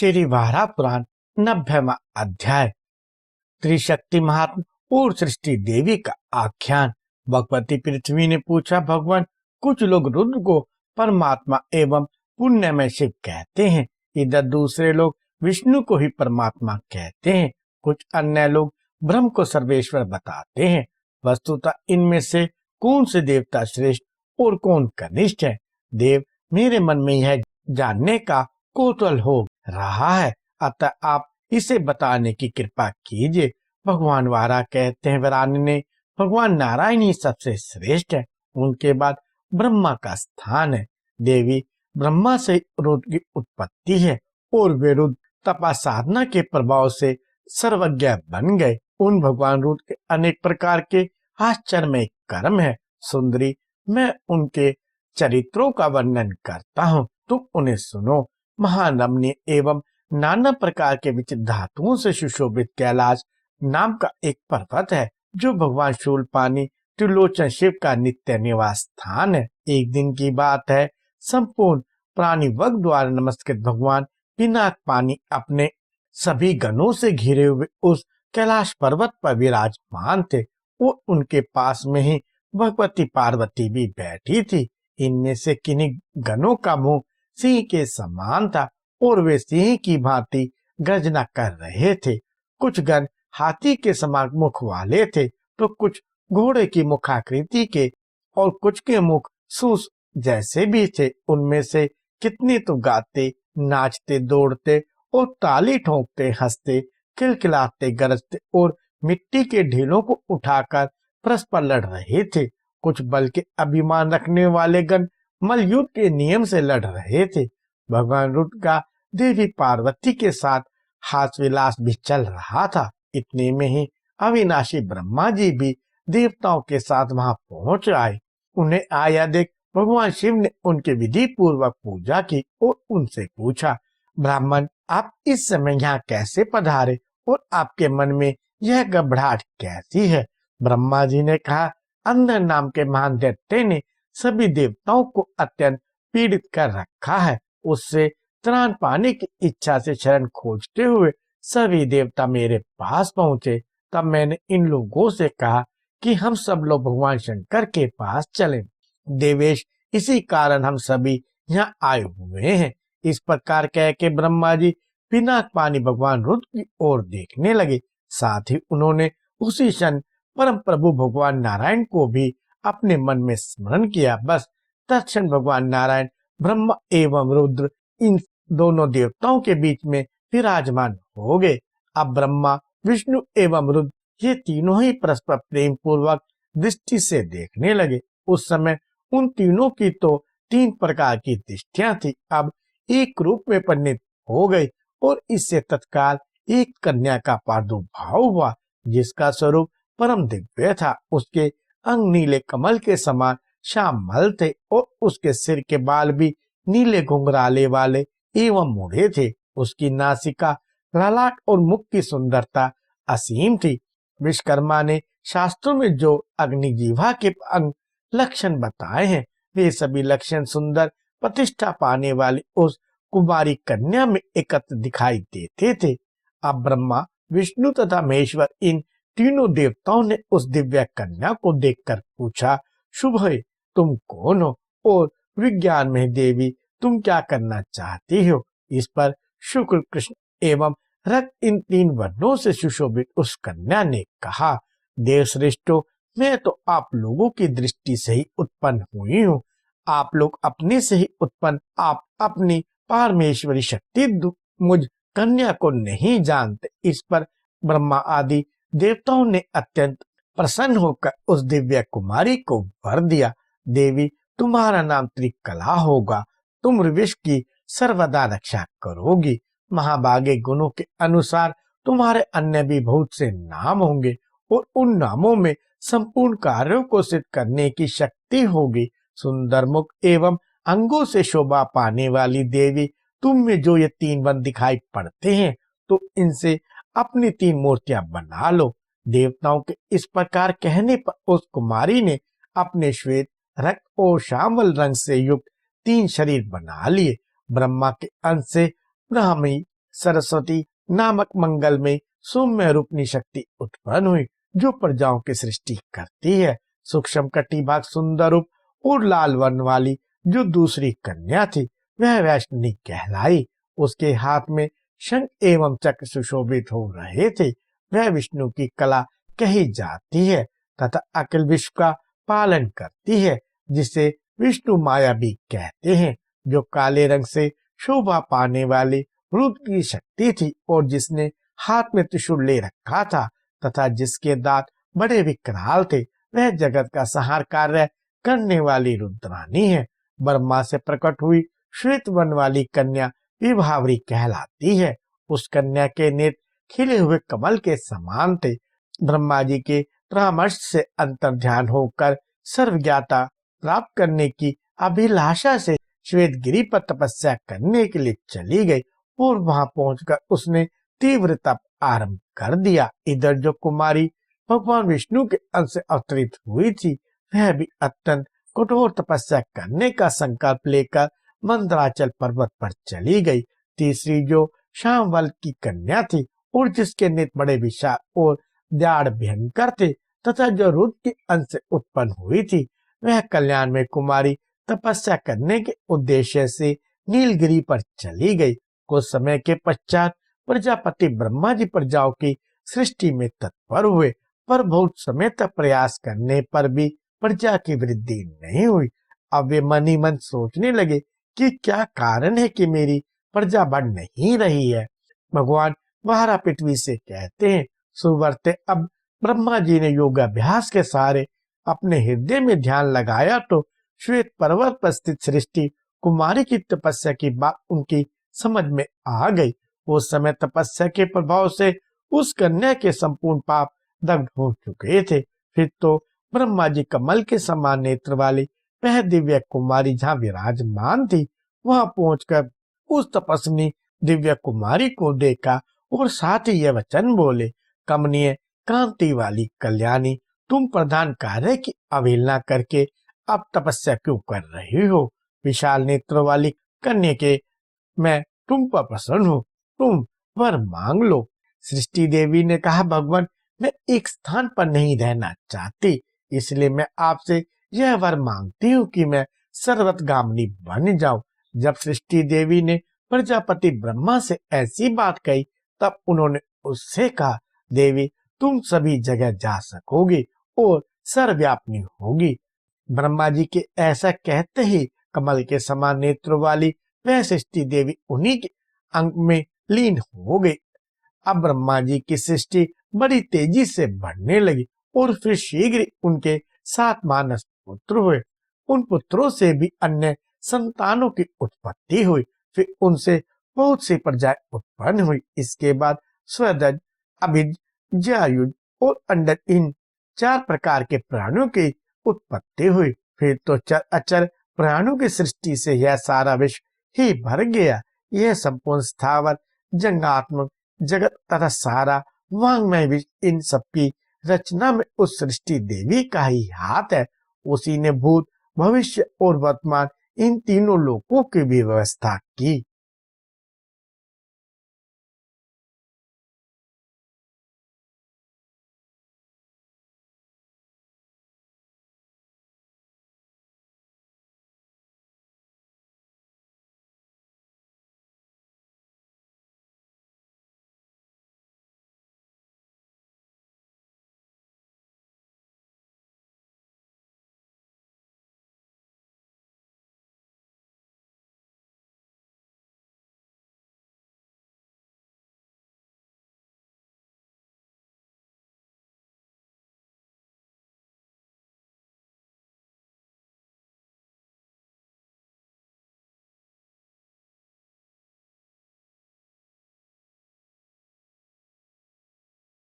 श्री वारा पुराण 90वां अध्याय त्रिशक्ति महात्म और सृष्टि देवी का आख्यान। भगवती पृथ्वी ने पूछा, भगवान, कुछ लोग रुद्र को परमात्मा एवं पुण्यमय शिव कहते हैं, इधर दूसरे लोग विष्णु को ही परमात्मा कहते हैं, कुछ अन्य लोग ब्रह्म को सर्वेश्वर बताते हैं। वस्तुतः इनमें से कौन से देवता श्रेष्ठ और कौन कनिष्ठ है? देव, मेरे मन में यह जानने का कौतूहल हो रहा है, अतः आप इसे बताने की कृपा कीजिए। भगवान वारा कहते हैं, वरान ने भगवान नारायण ही सबसे श्रेष्ठ है, उनके बाद ब्रह्मा का स्थान है। देवी, ब्रह्मा से रुद्र की उत्पत्ति है और वे रुद्र तपा साधना के प्रभाव से सर्वज्ञ बन गए। उन भगवान रुद्र के अनेक प्रकार के आश्चर्यमय कर्म है। सुंदरी, मैं उनके चरित्रों का वर्णन करता हूँ, तुम उन्हें सुनो। महानमनीय एवं नाना प्रकार के विचित्र धातुओं से सुशोभित कैलाश नाम का एक पर्वत है, जो भगवान शूलपाणी त्रिलोचन शिव का नित्य निवास स्थान है। एक दिन की बात है, संपूर्ण प्राणी वर्ग द्वारा नमस्कृत भगवान पिनाक पानी अपने सभी गणों से घिरे हुए उस कैलाश पर्वत पर विराजमान थे और उनके पास में ही भगवती पार्वती भी बैठी थी। इनमें से किन्हीं गणों का मुंह सिंह के समान था और वे सिंह की भांति गर्जना कर रहे थे। कुछ गण हाथी के समान मुख वाले थे, तो कुछ घोड़े की मुखाकृति के और कुछ के मुख सूस जैसे भी थे। उनमें से कितने तो गाते, नाचते, दौड़ते और ताली ठोंकते, हंसते, खिलखिलाते, गरजते और मिट्टी के ढेलों को उठाकर परस्पर लड़ रहे थे। कुछ बल के अभिमान रखने वाले गण मलयुद्ध के नियम से लड़ रहे थे। भगवान रुद्र का देवी पार्वती के साथ हास विलास भी चल रहा था। इतने में ही अविनाशी ब्रह्मा जी भी देवताओं के साथ वहां पहुंच आए। उन्हें आया देख भगवान शिव ने उनके विधि पूर्वक पूजा की और उनसे पूछा, ब्राह्मण, आप इस समय यहाँ कैसे पधारे और आपके मन में यह घबराहट कैसी है? ब्रह्मा जी ने कहा, अंधर नाम के महान दैत्य ने सभी देवताओं को अत्यंत पीड़ित कर रखा है। उससे त्राण पाने की इच्छा से शरण खोजते हुए सभी देवता मेरे पास पहुंचे। तब मैंने इन लोगों से कहा कि हम सब लोग भगवान शंकर के पास चलें। देवेश, इसी कारण हम सभी यहाँ आए हुए हैं। इस प्रकार कह के ब्रह्मा जी पिनाक पानी भगवान रुद्र की ओर देखने लगे। साथ ही उन्होंने उसी क्षण परम प्रभु भगवान नारायण को भी अपने मन में स्मरण किया। बस तत्क्षण भगवान नारायण ब्रह्मा एवं रुद्र इन दोनों देवताओं के बीच में विराजमान हो गए। अब ब्रह्मा, विष्णु एवं रुद्र ये तीनों ही परस्पर प्रेम पूर्वक दृष्टि से देखने लगे। उस समय उन तीनों की तो 3 प्रकार की दृष्टियां थी, अब एक रूप में परिणित हो गई और इससे तत्काल एक कन्या का प्रादुर्भाव हुआ, जिसका स्वरूप परम दिव्य था। उसके अंग नीले कमल के समान श्यामल थे और उसके सिर के बाल भी नीले घुंघराले वाले एवं मुड़े थे। उसकी नासिका, ललाट और मुख की सुंदरता असीम थी। विश्वकर्मा ने शास्त्रों में जो अग्निजीवा के अंग लक्षण बताए हैं, वे सभी लक्षण सुंदर प्रतिष्ठा पाने वाली उस कुमारी कन्या में एकत्र दिखाई देते थे। अब ब्रह्मा, विष्णु तथा महेश्वर इन तीनों देवताओं ने उस दिव्य कन्या को देखकर पूछा, शुभ है, तुम कौन हो और विज्ञान में देवी तुम क्या करना चाहती हो? इस पर शुक्ल, कृष्ण एवं रक्त इन 3 वर्णों से सुशोभित उस कन्या ने कहा, देव श्रेष्ठो, मैं तो आप लोगों की दृष्टि से ही उत्पन्न हुई हूँ। आप लोग अपने से ही उत्पन्न, आप अपनी परमेश्वरी शक्ति मुझ कन्या को नहीं जानते। इस पर ब्रह्मा आदि देवताओं ने अत्यंत प्रसन्न होकर उस दिव्य कुमारी को वर दिया, देवी तुम्हारा नाम त्रिकला होगा, तुम विश्व की सर्वदा रक्षा करोगी। महाभागे गुणों के अनुसार तुम्हारे अन्य भी बहुत से नाम होंगे और उन नामों में संपूर्ण कार्यों को सिद्ध करने की शक्ति होगी। सुंदर मुख एवं अंगों से शोभा पाने वाली देवी, तुम में जो ये 3 वन दिखाई पड़ते हैं, तो इनसे अपनी 3 मूर्तियां बना लो। देवताओं के इस प्रकार कहने पर उस कुमारी ने अपने श्वेत, रक्त और श्यामल रंग से युक्त 3 शरीर बना लिए। ब्रह्मा के अंश से ब्राह्मी, सरस्वती नामक मंगलमय सौम्य रूपनी शक्ति उत्पन्न हुई, जो प्रजाओं की सृष्टि करती है। सूक्ष्म कटिभाग सुंदर रूप और लाल वर्ण वाली जो दूसरी कन्या थी, वह वैष्णवी कहलाई। उसके हाथ में शंख एवं चक्र सुशोभित हो रहे थे। वह विष्णु की कला कही जाती है तथा अखिल विश्व का पालन करती है, जिसे विष्णु माया भी कहते हैं, जो काले रंग से शोभा पाने वाली रुद्र की शक्ति थी और जिसने हाथ में त्रिशूल ले रखा था तथा जिसके दांत बड़े विकराल थे। वह जगत का संहार कार्य करने वाली रुद्रानी है। ब्रह्मा से प्रकट हुई श्वेत वर्ण वाली कन्या विभावरी कहलाती है। उस कन्या के नेत्र खिले हुए कमल के समान थे। ब्रह्मा जी के परामर्श से अंतर्ध्यान होकर सर्वज्ञता प्राप्त करने की अभिलाषा से श्वेतगिरी पर तपस्या करने के लिए चली गई और वहां पहुंचकर उसने तीव्र तप आरंभ कर दिया। इधर जो कुमारी भगवान विष्णु के अंश से अवतरित हुई थी, वह भी अत्यंत कठोर तपस्या करने का संकल्प लेकर मंदराचल पर्वत पर चली गई। तीसरी जो शामवल की कन्या थी और जिसके नेत्र बड़े विशाल और द्याड़ भयंकर थे तथा जो रुद्र के अंश से उत्पन्न हुई थी, वह कल्याण में कुमारी तपस्या करने के उद्देश्य से नीलगिरी पर चली गई। कुछ समय के पश्चात प्रजापति ब्रह्मा जी प्रजाओं की सृष्टि में तत्पर हुए, पर बहुत समय तक प्रयास करने पर भी प्रजा की वृद्धि नहीं हुई। अब वे मन ही मन सोचने लगे कि क्या कारण है कि मेरी प्रजा बढ़ नहीं रही है। भगवान वारा पृथ्वी से कहते हैं, सुवर्ते अब ब्रह्मा जी ने योगाभ्यास के सहारे अपने हृदय में ध्यान लगाया तो श्वेत पर्वत पर स्थित सृष्टि कुमारी की तपस्या की बात उनकी समझ में आ गई। उस समय तपस्या के प्रभाव से उस कन्या के संपूर्ण पाप दग्ध हो चुके थे। फिर तो ब्रह्मा जी कमल के समान नेत्र वाली वह दिव्य कुमारी जहाँ विराजमान थी, वहां पहुंचकर उस तपस्विनी दिव्य कुमारी को देखा और साथ ही यह वचन बोले, कमनीय कांति वाली कल्याणी, तुम प्रधान कार्य की अवहेलना करके अब तपस्या क्यों कर रही हो? विशाल नेत्र वाली कन्या के मैं तुम पर प्रसन्न हूँ, तुम वर मांग लो। सृष्टि देवी ने कहा, भगवान मैं एक स्थान पर नहीं रहना चाहती, इसलिए मैं आपसे यह वर मांगती हूँ कि मैं सर्वतगामिनी बन जाऊं। जब सृष्टि देवी ने प्रजापति ब्रह्मा से ऐसी बात कही, तब उन्होंने उससे कहा, देवी तुम सभी जगह जा सकोगी और सर्वव्यापिनी होगी। ब्रह्मा जी के ऐसा कहते ही कमल के समान नेत्र वाली वह सृष्टि देवी उन्हीं के अंग में लीन हो गई। अब ब्रह्मा जी की सृष्टि बड़ी तेजी से बढ़ने लगी और फिर शीघ्र उनके 7 मानस पुत्र हुए। उन पुत्रों से भी अन्य संतानों की उत्पत्ति हुई। फिर उनसे बहुत सी प्रजाएं उत्पन्न हुई। इसके बाद स्वदज, अभिज, जयायुज और अंडज, इन 4 प्रकार के प्राणियों की उत्पत्ति हुई। फिर तो चर अचर प्राणियों की सृष्टि से यह सारा विश्व ही भर गया। यह संपूर्ण स्थावर जंगात्मक जगत तथा सारा वांग्मय विश्व, इन सबकी रचना में उस सृष्टि देवी का ही हाथ है। उसी ने भूत, भविष्य और वर्तमान इन तीनों लोकों की भी व्यवस्था की।